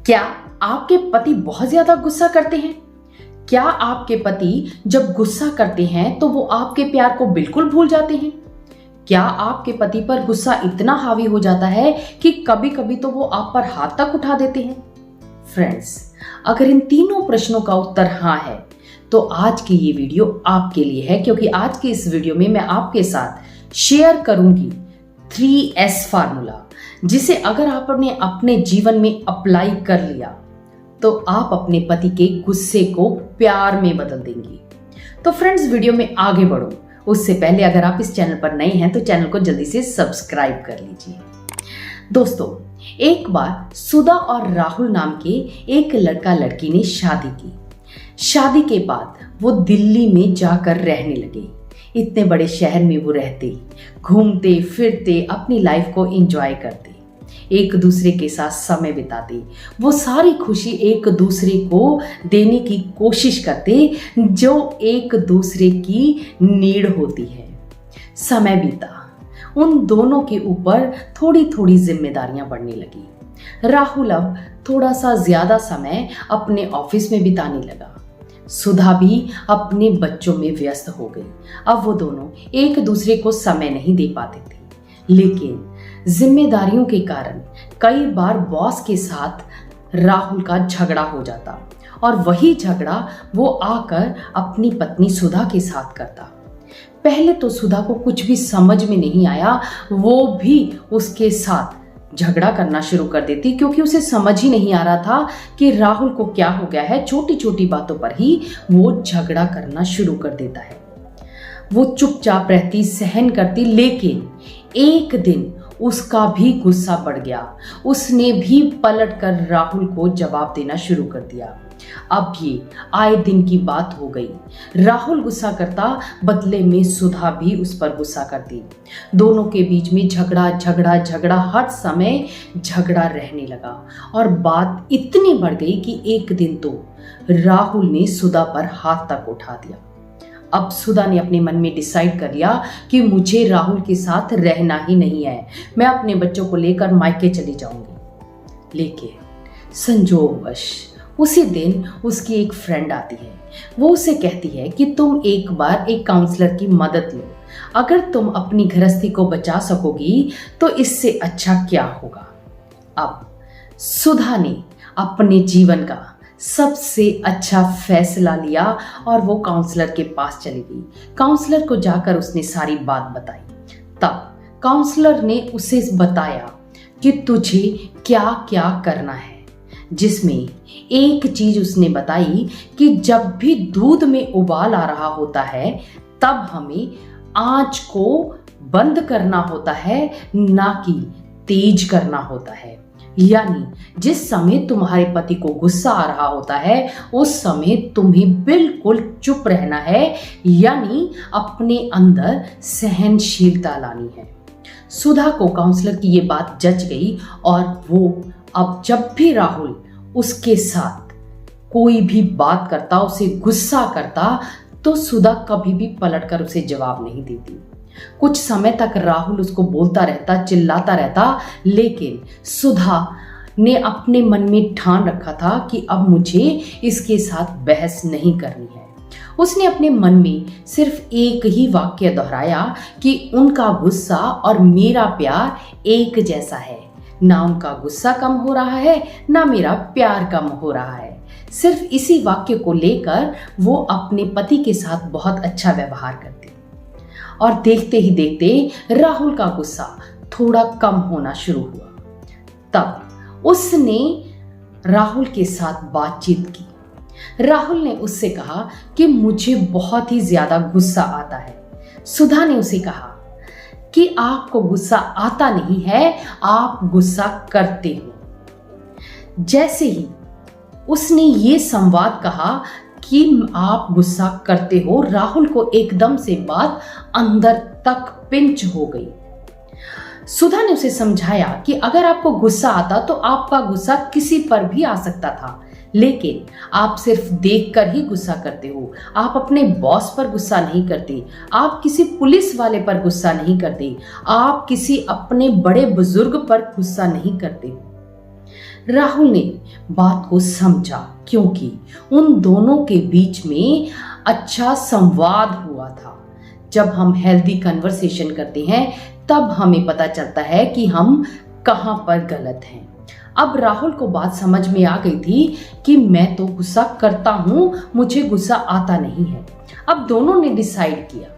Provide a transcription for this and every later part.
क्या आपके पति बहुत ज्यादा गुस्सा करते हैं? क्या आपके पति जब गुस्सा करते हैं तो वो आपके प्यार को बिल्कुल भूल जाते हैं? क्या आपके पति पर गुस्सा इतना हावी हो जाता है कि कभी कभी तो वो आप पर हाथ तक उठा देते हैं? फ्रेंड्स, अगर इन तीनों प्रश्नों का उत्तर हाँ है तो आज की ये वीडियो आपके लिए है, क्योंकि आज की इस वीडियो में मैं आपके साथ शेयर करूंगी 3S फार्मूला, जिसे अगर आपने अपने जीवन में अप्लाई कर लिया तो आप अपने पति के गुस्से को प्यार में बदल देंगी। तो फ्रेंड्स, वीडियो में आगे बढ़ो उससे पहले अगर आप इस चैनल पर नए हैं तो चैनल को जल्दी से सब्सक्राइब कर लीजिए। दोस्तों, एक बार सुधा और राहुल नाम के एक लड़का लड़की ने शादी की। शादी के बाद वो दिल्ली में जाकर रहने लगे। इतने बड़े शहर में वो रहते, घूमते फिरते अपनी लाइफ को एंजॉय करते, एक दूसरे के साथ समय बिताते। वो सारी खुशी एक दूसरे को देने की कोशिश करते जो एक दूसरे की नीड होती है। समय बीता, उन दोनों के ऊपर थोड़ी थोड़ी जिम्मेदारियां बढ़ने लगी। राहुल अब थोड़ा सा ज्यादा समय अपने ऑफिस में बिताने लगा। सुधा भी अपने बच्चों में व्यस्त हो गई। अब वो दोनों एक दूसरे को समय नहीं दे पाते थे, लेकिन जिम्मेदारियों के कारण कई बार बॉस के साथ राहुल का झगड़ा हो जाता और वही झगड़ा वो आकर अपनी पत्नी सुधा के साथ करता। पहले तो सुधा को कुछ भी समझ में नहीं आया, वो भी उसके साथ झगड़ा करना शुरू कर देती, क्योंकि उसे समझ ही नहीं आ रहा था कि राहुल को क्या हो गया है। छोटी छोटी बातों पर ही वो झगड़ा करना शुरू कर देता है। वो चुपचाप रहती, सहन करती, लेकिन एक दिन उसका भी गुस्सा बढ़ गया। उसने भी पलटकर राहुल को जवाब देना शुरू कर दिया। अब ये आए दिन की बात हो गई। राहुल गुस्सा करता, बदले में सुधा भी उस पर गुस्सा करती। दोनों के बीच में झगड़ा झगड़ा झगड़ा, हर समय झगड़ा रहने लगा और बात इतनी बढ़ गई कि एक दिन तो राहुल ने सुधा पर हाथ तक उठा दिया। अब सुधा ने अपने मन में डिसाइड कर लिया कि मुझे राहुल के साथ रहना ही नहीं है, मैं अपने बच्चों को लेकर मायके चली जाऊंगी। लेकिन संजोगवश उसी दिन उसकी एक फ्रेंड आती है। वो उसे कहती है कि तुम एक बार एक काउंसलर की मदद लो, अगर तुम अपनी गृहस्थी को बचा सकोगी तो इससे अच्छा क्या होगा। अब सुधा ने अपने जीवन का सबसे अच्छा फैसला लिया और वो काउंसलर के पास चली गई। काउंसलर को जाकर उसने सारी बात बताई। तब काउंसलर ने उसे बताया कि तुझे क्या क्या करना है, जिसमें एक चीज उसने बताई कि जब भी दूध में उबाल आ रहा होता है तब हमें आंच को बंद करना होता है, ना कि तेज करना होता है। यानी जिस समय तुम्हारे पति को गुस्सा आ रहा होता है उस समय तुम्हें बिल्कुल चुप रहना है, यानी अपने अंदर सहनशीलता लानी है। सुधा को काउंसलर की ये बात जच गई और वो अब जब भी राहुल उसके साथ कोई भी बात करता, उसे गुस्सा करता, तो सुधा कभी भी पलटकर उसे जवाब नहीं देती। कुछ समय तक राहुल उसको बोलता रहता, चिल्लाता रहता, लेकिन सुधा ने अपने मन में ठान रखा था कि अब मुझे इसके साथ बहस नहीं करनी है। उसने अपने मन में सिर्फ एक ही वाक्य दोहराया कि उनका गुस्सा और मेरा प्यार एक जैसा है, ना उनका गुस्सा कम हो रहा है ना मेरा प्यार कम हो रहा है। सिर्फ इसी वाक्य को लेकर वो अपने पति के साथ बहुत अच्छा व्यवहार करती और देखते ही देखते राहुल का गुस्सा थोड़ा कम होना शुरू हुआ। तब उसने राहुल के साथ बातचीत की। राहुल ने उससे कहा कि मुझे बहुत ही ज्यादा गुस्सा आता है। सुधा ने उसे कहा कि आपको गुस्सा आता नहीं है, आप गुस्सा करते हो। जैसे ही उसने ये संवाद कहा कि आप गुस्सा करते हो, राहुल को एकदम से बात अंदर तक पिंच हो गई। सुधा ने उसे समझाया कि अगर आपको गुस्सा आता तो आपका गुस्सा किसी पर भी आ सकता था, लेकिन आप सिर्फ देखकर ही गुस्सा करते हो। आप अपने बॉस पर गुस्सा नहीं करते, आप किसी पुलिस वाले पर गुस्सा नहीं करते, आप किसी अपने बड़े बुजुर्ग पर गुस्सा नहीं करते। राहुल ने बात को समझा, क्योंकि उन दोनों के बीच में अच्छा संवाद हुआ था। जब हम हेल्दी कन्वर्सेशन करते हैं तब हमें पता चलता है कि हम कहां पर गलत हैं। अब राहुल को बात समझ में आ गई थी कि मैं तो गुस्सा करता हूं, मुझे गुस्सा आता नहीं है। अब दोनों ने डिसाइड किया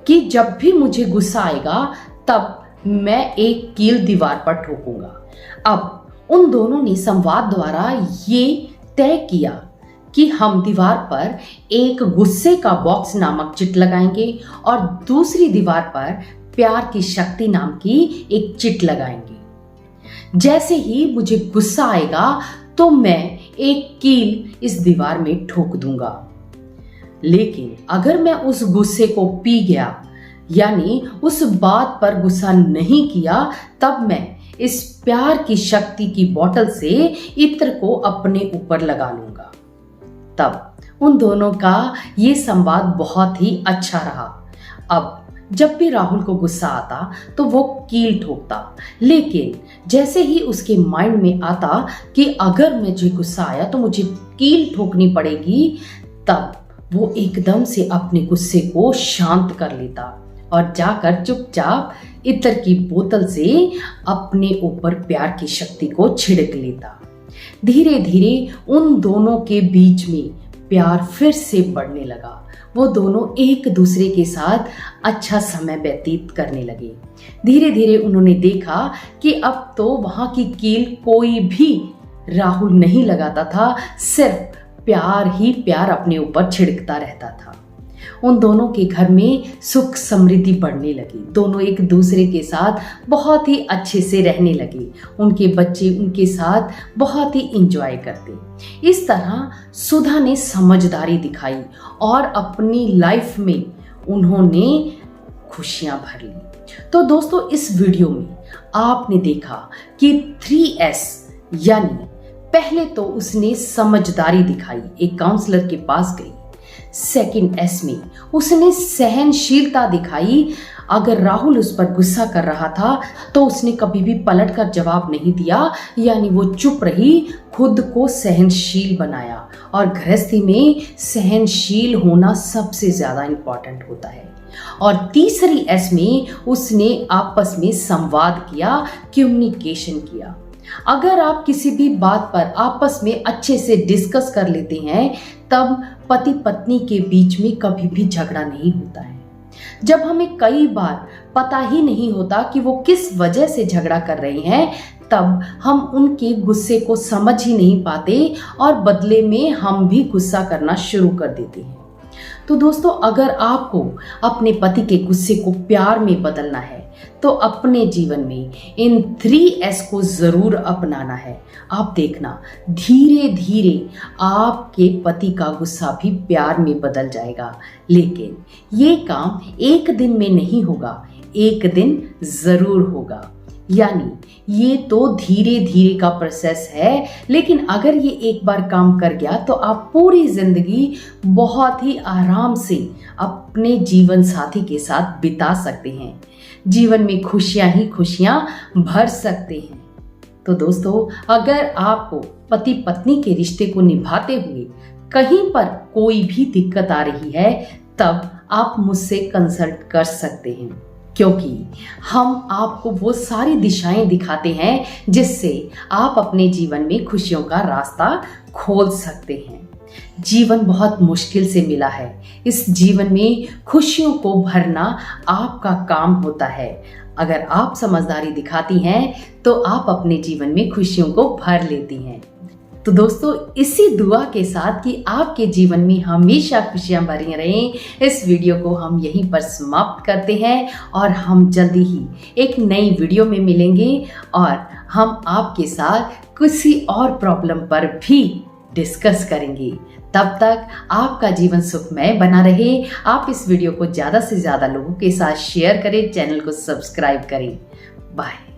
कि जब भी मुझे गुस्सा आएगा तब मैं एक कील दीवार पर ठोकूंगा। अब उन दोनों ने संवाद द्वारा ये तय किया कि हम दीवार पर एक गुस्से का बॉक्स नामक चिट लगाएंगे और दूसरी दीवार पर प्यार की शक्ति नाम की एक चिट लगाएंगे। जैसे ही मुझे गुस्सा आएगा तो मैं एक कील इस दीवार में ठोक दूंगा। लेकिन अगर मैं उस गुस्से को पी गया, यानी उस बात पर गुस्सा नहीं किया, तब मैं इस प्यार की शक्ति की बोतल से इत्र को अपने ऊपर लगा लूंगा। तब उन दोनों का ये संवाद बहुत ही अच्छा रहा। अब जब भी राहुल को गुस्सा आता तो वो कील ठोकता, लेकिन जैसे ही उसके माइंड में आता कि अगर मुझे गुस्सा आया तो मुझे कील ठोकनी पड़ेगी, तब वो एकदम से अपने गुस्से को शांत कर लेता और जाकर चुपचाप इत्र की बोतल से अपने ऊपर प्यार की शक्ति को छिड़क लेता। धीरे धीरे उन दोनों के बीच में प्यार फिर से बढ़ने लगा। वो दोनों एक दूसरे के साथ अच्छा समय व्यतीत करने लगे। धीरे धीरे उन्होंने देखा कि अब तो वहां की कील कोई भी राहुल नहीं लगाता था, सिर्फ प्यार ही प्यार अपने ऊपर छिड़कता रहता था। उन दोनों के घर में सुख समृद्धि बढ़ने लगी। दोनों एक दूसरे के साथ बहुत ही अच्छे से रहने लगे। उनके बच्चे उनके साथ बहुत ही एंजॉय करते। इस तरह सुधा ने समझदारी दिखाई और अपनी लाइफ में उन्होंने खुशियां भर ली। तो दोस्तों, इस वीडियो में आपने देखा कि 3S, यानी पहले तो उसने समझदारी दिखाई, एक काउंसलर के पास गई। सेकंड S में उसने सहनशीलता दिखाई। अगर राहुल उस पर गुस्सा कर रहा था तो उसने कभी भी पलट कर जवाब नहीं दिया, यानी वो चुप रही, खुद को सहनशील बनाया। और गृहस्थी में सहनशील होना सबसे ज्यादा इंपॉर्टेंट होता है। और तीसरी S में उसने आपस में संवाद किया, कम्युनिकेशन किया। अगर आप किसी भी बात पर आपस में अच्छे से डिस्कस कर लेते हैं तब पति पत्नी के बीच में कभी भी झगड़ा नहीं होता है। जब हमें कई बार पता ही नहीं होता कि वो किस वजह से झगड़ा कर रहे हैं, तब हम उनके गुस्से को समझ ही नहीं पाते और बदले में हम भी गुस्सा करना शुरू कर देते हैं। तो दोस्तों, अगर आपको अपने पति के गुस्से को प्यार में बदलना है तो अपने जीवन में इन 3S को जरूर अपनाना है। आप देखना, धीरे धीरे आपके पति का गुस्सा भी प्यार में बदल जाएगा। लेकिन ये काम एक दिन में नहीं होगा, एक दिन जरूर होगा। यानी ये तो धीरे धीरे का प्रोसेस है, लेकिन अगर ये एक बार काम कर गया तो आप पूरी जिंदगी बहुत ही आराम से अपने जीवन साथी के साथ बिता सकते हैं। जीवन में खुशियां ही खुशियां भर सकते हैं। तो दोस्तों, अगर आपको पति पत्नी के रिश्ते को निभाते हुए कहीं पर कोई भी दिक्कत आ रही है, तब आप मुझसे कंसल्ट कर सकते हैं, क्योंकि हम आपको वो सारी दिशाएं दिखाते हैं जिससे आप अपने जीवन में खुशियों का रास्ता खोल सकते हैं। जीवन बहुत मुश्किल से मिला है। इस जीवन में खुशियों को भरना आपका काम होता है। अगर आप समझदारी दिखाती हैं तो आप अपने जीवन में खुशियों को भर लेती हैं। तो दोस्तों, इसी दुआ के साथ कि आपके जीवन में हमेशा खुशियां भरी रहें, इस वीडियो को हम यहीं पर समाप्त करते हैं और हम जल्दी ही एक नई वीडियो में मिलेंगे और हम आपके साथ किसी और प्रॉब्लम पर भी डिस्कस करेंगे। तब तक आपका जीवन सुखमय बना रहे। आप इस वीडियो को ज़्यादा से ज़्यादा लोगों के साथ शेयर करें, चैनल को सब्सक्राइब करें। बाय।